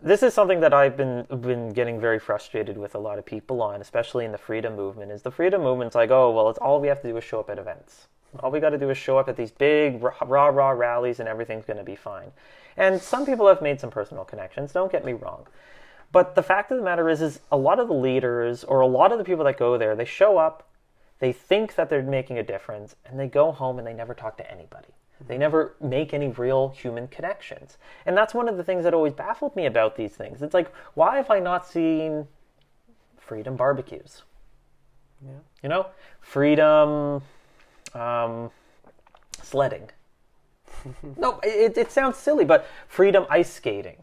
this is something that I've been getting very frustrated with a lot of people on, especially in the freedom movement. Is the freedom movement's like, oh well, it's all we have to do is show up at events. All we got to do is show up at these big rah rallies, and everything's going to be fine. And some people have made some personal connections. Don't get me wrong, but the fact of the matter is a lot of the leaders or a lot of the people that go there, they show up, they think that they're making a difference, and they go home and they never talk to anybody. They never make any real human connections. And that's one of the things that always baffled me about these things. It's like, why have I not seen freedom barbecues? Yeah. You know? Freedom sledding. No, it sounds silly, but freedom ice skating.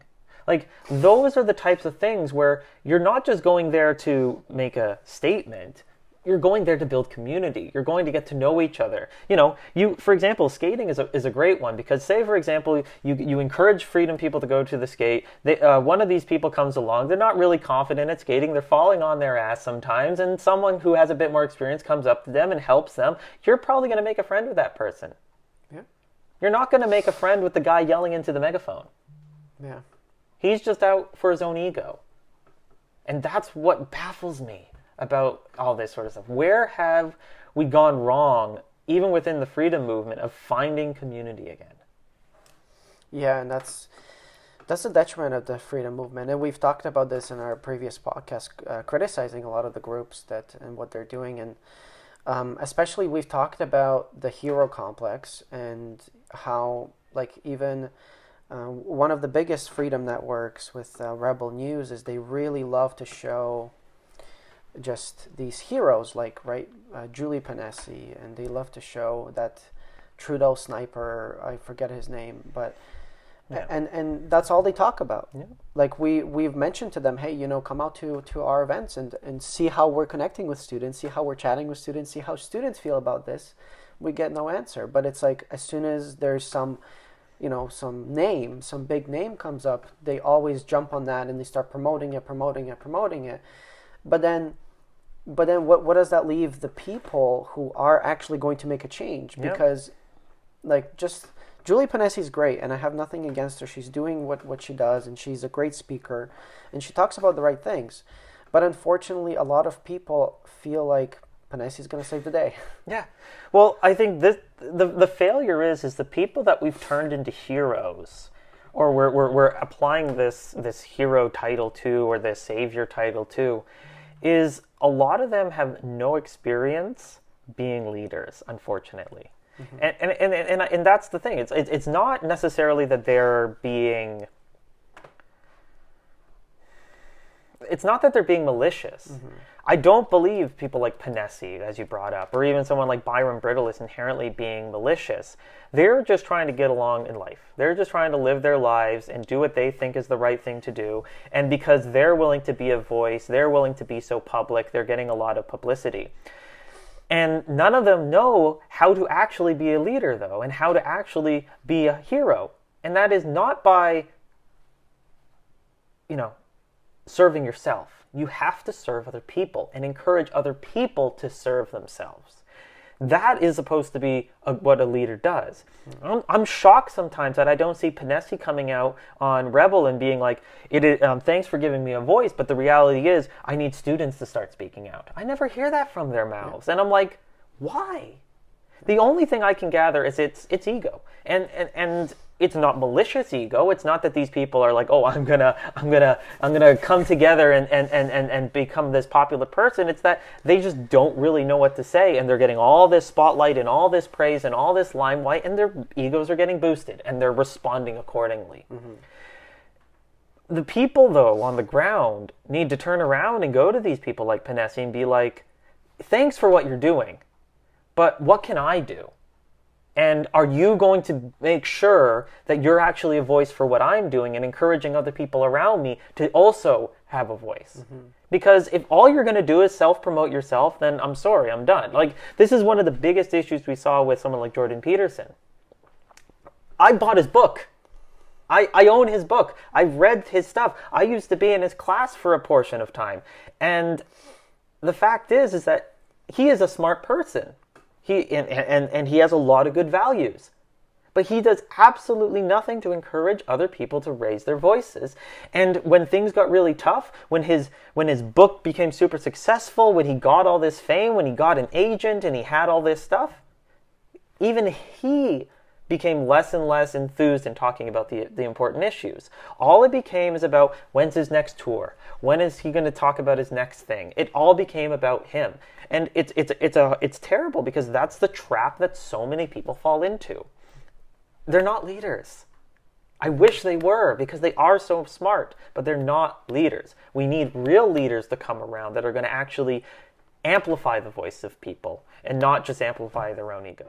Like, those are the types of things where you're not just going there to make a statement. You're going there to build community. You're going to get to know each other. You know, for example, skating is a great one because, say, for example, you encourage freedom people to go to the skate. One of these people comes along. They're not really confident at skating. They're falling on their ass sometimes, and someone who has a bit more experience comes up to them and helps them. You're probably going to make a friend with that person. Yeah. You're not going to make a friend with the guy yelling into the megaphone. Yeah. He's just out for his own ego. And that's what baffles me about all this sort of stuff. Where have we gone wrong, even within the freedom movement, of finding community again? Yeah, and that's the detriment of the freedom movement. And we've talked about this in our previous podcast, criticizing a lot of the groups and what they're doing. And especially we've talked about the hero complex and how, like, even one of the biggest freedom networks with Rebel News is they really love to show just these heroes, like Julie Ponesse, and they love to show that Trudeau sniper, I forget his name, but yeah. and that's all they talk about. Yeah. Like we've mentioned to them, hey, come out to our events and see how we're connecting with students, see how we're chatting with students, see how students feel about this. We get no answer. But it's like, as soon as there's some big name comes up, they always jump on that and they start promoting it. But then what does that leave the people who are actually going to make a change? Because, like, just Julie Ponesse is great, and I have nothing against her. She's doing what she does, and she's a great speaker, and she talks about the right things. But unfortunately, a lot of people feel like Ponesse is going to save the day. Yeah. Well, I think the failure is the people that we've turned into heroes, or we're applying this hero title to, or this savior title to, is a lot of them have no experience being leaders, unfortunately. Mm-hmm. And that's the thing. It's not necessarily that they're being. It's not that they're being malicious. Mm-hmm. I don't believe people like Ponesse, as you brought up, or even someone like Byron Brittle is inherently being malicious. They're just trying to get along in life. They're just trying to live their lives and do what they think is the right thing to do. And because they're willing to be a voice, they're willing to be so public, they're getting a lot of publicity. And none of them know how to actually be a leader, though, and how to actually be a hero. And that is not by, serving yourself. You have to serve other people and encourage other people to serve themselves. That is supposed to be what a leader does. I'm shocked sometimes that I don't see Ponesse coming out on Rebel and being like, thanks for giving me a voice, but the reality is I need students to start speaking out. I never hear that from their mouths. And I'm like, why? The only thing I can gather is it's ego. And it's not malicious ego. It's not that these people are like, oh, I'm gonna come together and become this popular person. It's that they just don't really know what to say, and they're getting all this spotlight and all this praise and all this limelight, and their egos are getting boosted, and they're responding accordingly. Mm-hmm. The people, though, on the ground need to turn around and go to these people like Ponesse and be like, thanks for what you're doing, but what can I do? And are you going to make sure that you're actually a voice for what I'm doing and encouraging other people around me to also have a voice? Mm-hmm. Because if all you're going to do is self-promote yourself, then I'm sorry, I'm done. Like, this is one of the biggest issues we saw with someone like Jordan Peterson. I bought his book. I own his book. I've read his stuff. I used to be in his class for a portion of time. And the fact is that he is a smart person. He has a lot of good values. but he does absolutely nothing to encourage other people to raise their voices. And when things got really tough, when his book became super successful, when he got all this fame, when he got an agent and he had all this stuff, even he became less and less enthused in talking about the important issues. All it became is about when's his next tour? When is he going to talk about his next thing? It all became about him. And it's terrible because that's the trap that so many people fall into. They're not leaders. I wish they were, because they are so smart, but they're not leaders. We need real leaders to come around that are going to actually amplify the voice of people and not just amplify their own egos.